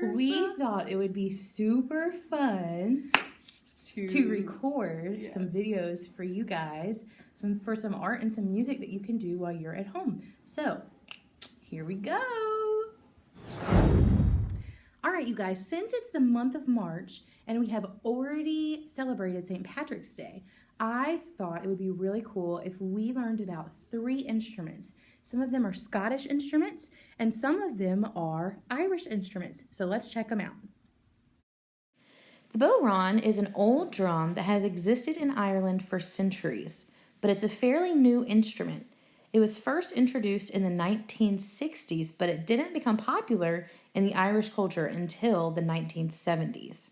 we thought it would be super fun to record some videos for you guys, for some art and some music that you can do while you're at home. So here we go. All right, you guys, since it's the month of March and we have already celebrated St. Patrick's Day, I thought it would be really cool if we learned about 3 instruments. Some of them are Scottish instruments and some of them are Irish instruments. So let's check them out. The bodhrán is an old drum that has existed in Ireland for centuries, but it's a fairly new instrument. It was first introduced in the 1960s, but it didn't become popular in the Irish culture until the 1970s.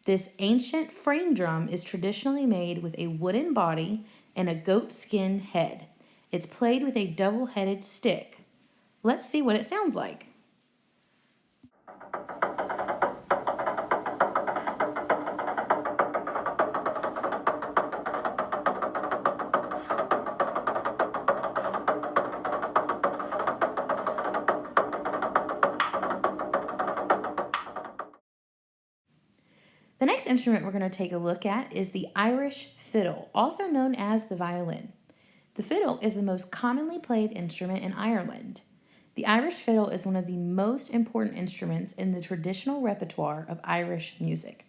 This ancient frame drum is traditionally made with a wooden body and a goat skin head. It's played with a double-headed stick. Let's see what it sounds like. The next instrument we're going to take a look at is the Irish fiddle, also known as the violin. The fiddle is the most commonly played instrument in Ireland. The Irish fiddle is one of the most important instruments in the traditional repertoire of Irish music.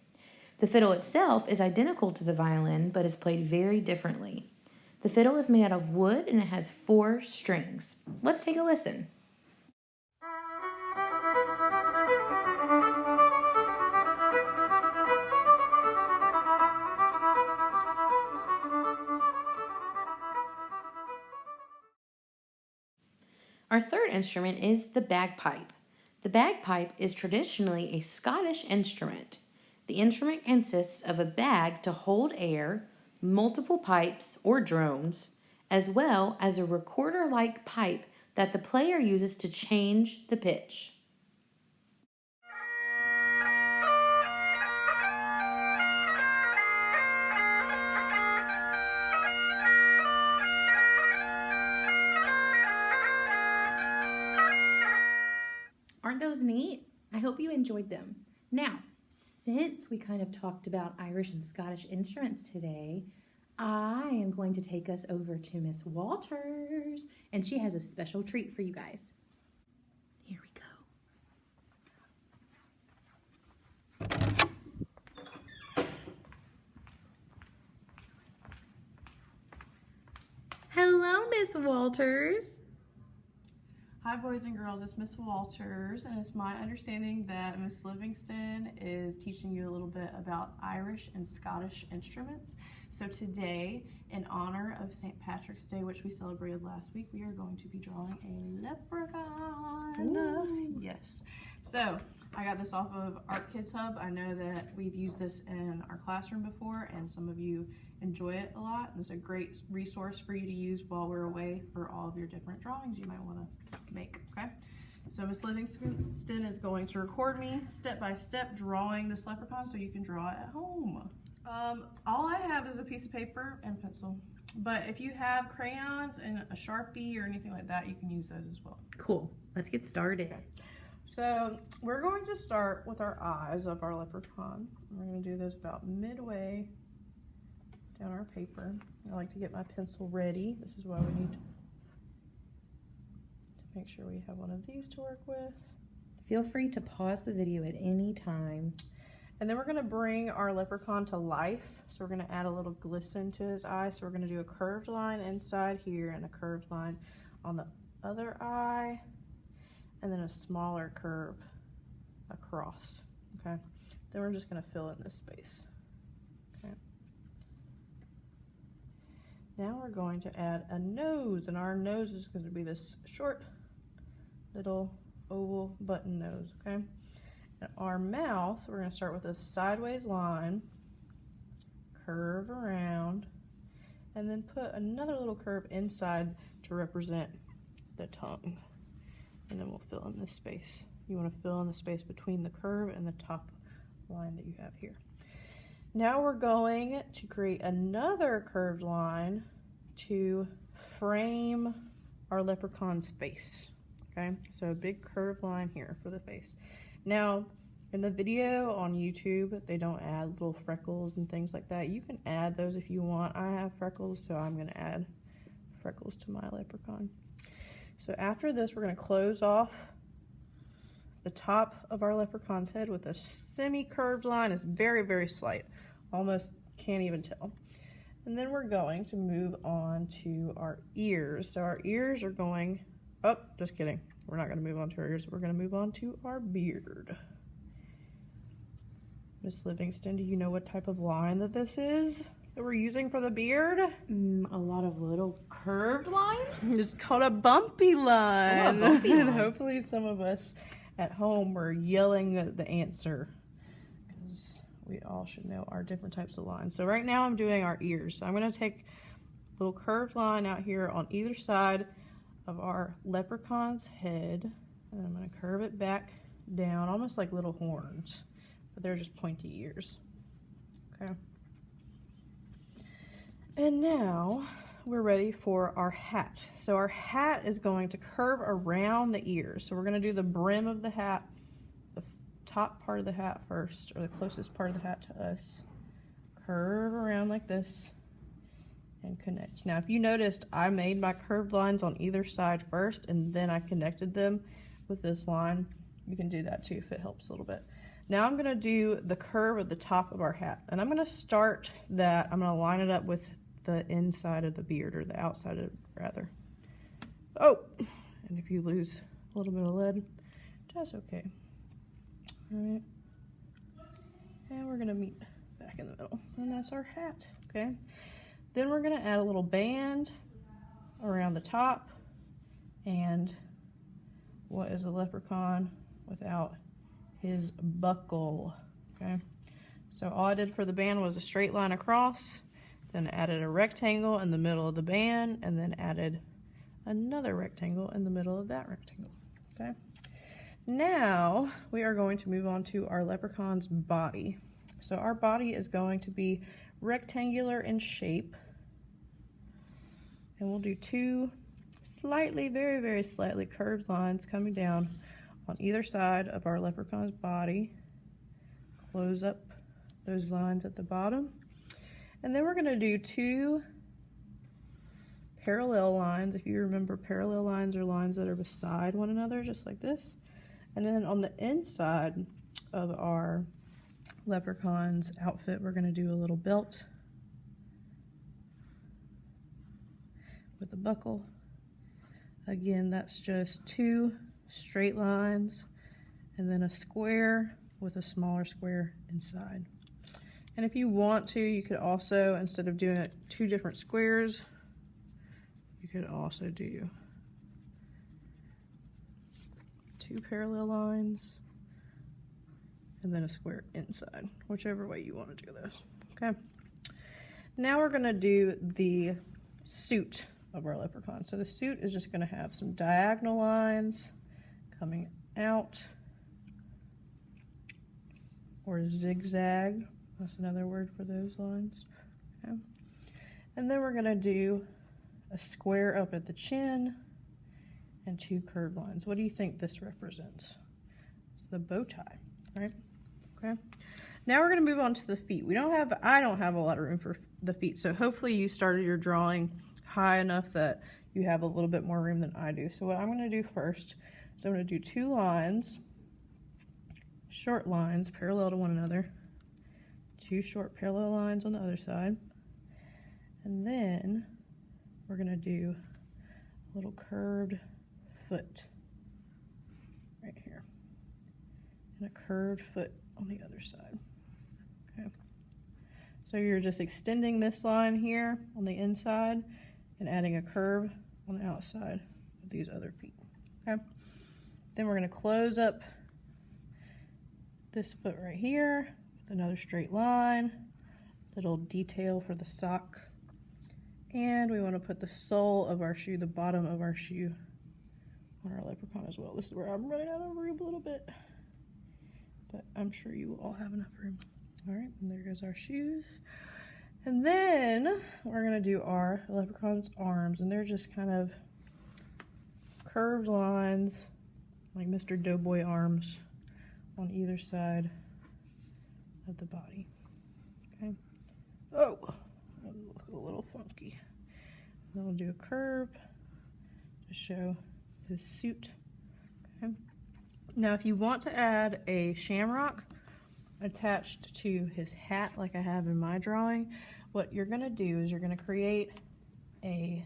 The fiddle itself is identical to the violin, but is played very differently. The fiddle is made out of wood and it has 4 strings. Let's take a listen. Our third instrument is the bagpipe. The bagpipe is traditionally a Scottish instrument. The instrument consists of a bag to hold air, multiple pipes or drones, as well as a recorder-like pipe that the player uses to change the pitch. Aren't those neat? I hope you enjoyed them. Now, since we kind of talked about Irish and Scottish instruments today, I am going to take us over to Miss Walters, and she has a special treat for you guys. Here we go. Hello, Miss Walters. Hi boys and girls, it's Miss Walters, and it's my understanding that Miss Livingston is teaching you a little bit about Irish and Scottish instruments. So today, in honor of St. Patrick's Day, which we celebrated last week, we are going to be drawing a leprechaun. Ooh. Yes. So I got this off of Art Kids Hub. I know that we've used this in our classroom before, and some of you enjoy it a lot. It's a great resource for you to use while we're away for all of your different drawings you might want to make, okay? So Miss Livingston is going to record me step by step drawing this leprechaun so you can draw it at home. All I have is a piece of paper and pencil, but if you have crayons and a Sharpie or anything like that, you can use those as well. Cool, let's get started. Okay. So we're going to start with our eyes of our leprechaun. We're going to do this about midway down our paper. I like to get my pencil ready. This is why we need to make sure we have one of these to work with. Feel free to pause the video at any time. And then we're going to bring our leprechaun to life. So we're going to add a little glisten to his eye. So we're going to do a curved line inside here and a curved line on the other eye, and then a smaller curve across, okay? Then we're just going to fill in this space, okay? Now we're going to add a nose, and our nose is going to be this short little oval button nose, okay? And our mouth, we're going to start with a sideways line, curve around, and then put another little curve inside to represent the tongue. And then we'll fill in this space. You want to fill in the space between the curve and the top line that you have here. Now we're going to create another curved line to frame our leprechaun's face. Okay, so a big curved line here for the face. Now, In the video on YouTube, they don't add little freckles and things like that. You can add those if you want. I have freckles, so I'm gonna add freckles to my leprechaun. So after this, we're gonna close off the top of our leprechaun's head with a semi-curved line. It's very, very slight. Almost can't even tell. And then we're going to move on to our ears. So our ears are going, oh, just kidding. We're not gonna move on to our ears. We're gonna move on to our beard. Miss Livingston, do you know what type of line that this is that we're using for the beard? A lot of little curved lines? It's called a bumpy line. Oh, a bumpy line. And hopefully some of us at home were yelling the answer, because we all should know our different types of lines. So right now I'm doing our ears. So I'm going to take a little curved line out here on either side of our leprechaun's head, and I'm going to curve it back down, almost like little horns. But they're just pointy ears. Okay. And now we're ready for our hat. So our hat is going to curve around the ears. So we're going to do the brim of the hat, the top part of the hat first, or the closest part of the hat to us. Curve around like this and connect. Now, if you noticed, I made my curved lines on either side first, and then I connected them with this line. You can do that too if it helps a little bit. Now I'm gonna do the curve at the top of our hat, and I'm gonna start that, I'm gonna line it up with the inside of the beard, or the outside of it, rather. Oh, and if you lose a little bit of lead, that's okay. All right, and we're gonna meet back in the middle, and that's our hat, okay? Then we're gonna add a little band around the top, and what is a leprechaun without his buckle? Okay, so all I did for the band was a straight line across, then added a rectangle in the middle of the band, and then added another rectangle in the middle of that rectangle. Okay, now we are going to move on to our leprechaun's body. So our body is going to be rectangular in shape, and we'll do two slightly, very, very slightly curved lines coming down on either side of our leprechaun's body. Close up those lines at the bottom. And then we're going to do two parallel lines. If you remember, parallel lines are lines that are beside one another, just like this. And then on the inside of our leprechaun's outfit, we're going to do a little belt with a buckle. Again, that's just two straight lines and then a square with a smaller square inside. And if you want to, you could also, instead of doing it two different squares, you could also do two parallel lines and then a square inside, whichever way you want to do this. Okay, now we're going to do the suit of our leprechaun. So the suit is just going to have some diagonal lines coming out, or zigzag. That's another word for those lines. Okay. And then we're going to do a square up at the chin and two curved lines. What do you think this represents? It's the bow tie, right? Okay. Now we're going to move on to the feet. I don't have a lot of room for the feet, so hopefully you started your drawing high enough that you have a little bit more room than I do. So what I'm going to do first is I'm going to do two lines, short lines parallel to one another, two short parallel lines on the other side, and then we're going to do a little curved foot right here and a curved foot on the other side. Okay, so you're just extending this line here on the inside and adding a curve on the outside of these other feet. Okay, then we're going to close up this foot right here with another straight line, little detail for the sock, and we want to put the sole of our shoe, the bottom of our shoe, on our leprechaun as well. This is where I'm running out of room a little bit, but I'm sure you will all have enough room. All right, and there goes our shoes. And then we're going to do our leprechaun's arms, and they're just kind of curved lines, like Mr. Doughboy arms, on either side of the body. Okay. Oh, that'll look a little funky. Then we'll do a curve to show his suit. Okay. Now, if you want to add a shamrock attached to his hat, like I have in my drawing, what you're going to do is you're going to create a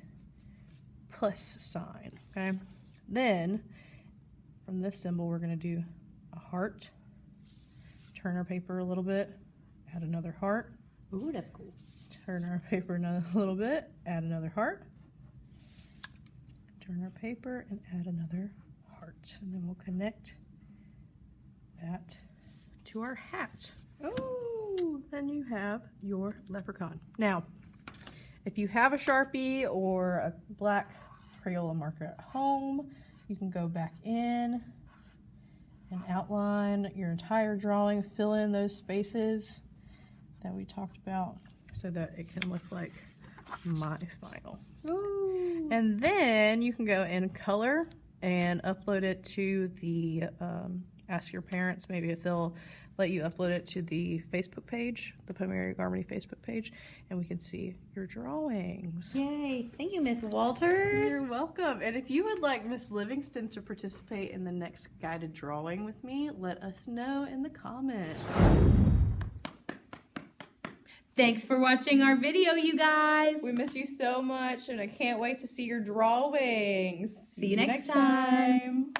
plus sign. Okay. Then, from this symbol, we're going to do a heart. Turn our paper a little bit, add another heart. Ooh, that's cool. Turn our paper another little bit, add another heart. Turn our paper and add another heart. And then we'll connect that to our hat. Oh, then you have your leprechaun. Now, if you have a Sharpie or a black Crayola marker at home, you can go back in and outline your entire drawing, fill in those spaces that we talked about so that it can look like my final. Ooh. And then you can go in color and upload it to the, ask your parents maybe if they'll let you upload it to the Facebook page, the Pomeranian Harmony Facebook page, and we can see your drawings. Yay. Thank you, Miss Walters. You're welcome. And if you would like Miss Livingston to participate in the next guided drawing with me, let us know in the comments. Thanks for watching our video, you guys. We miss you so much, and I can't wait to see your drawings. See you next time.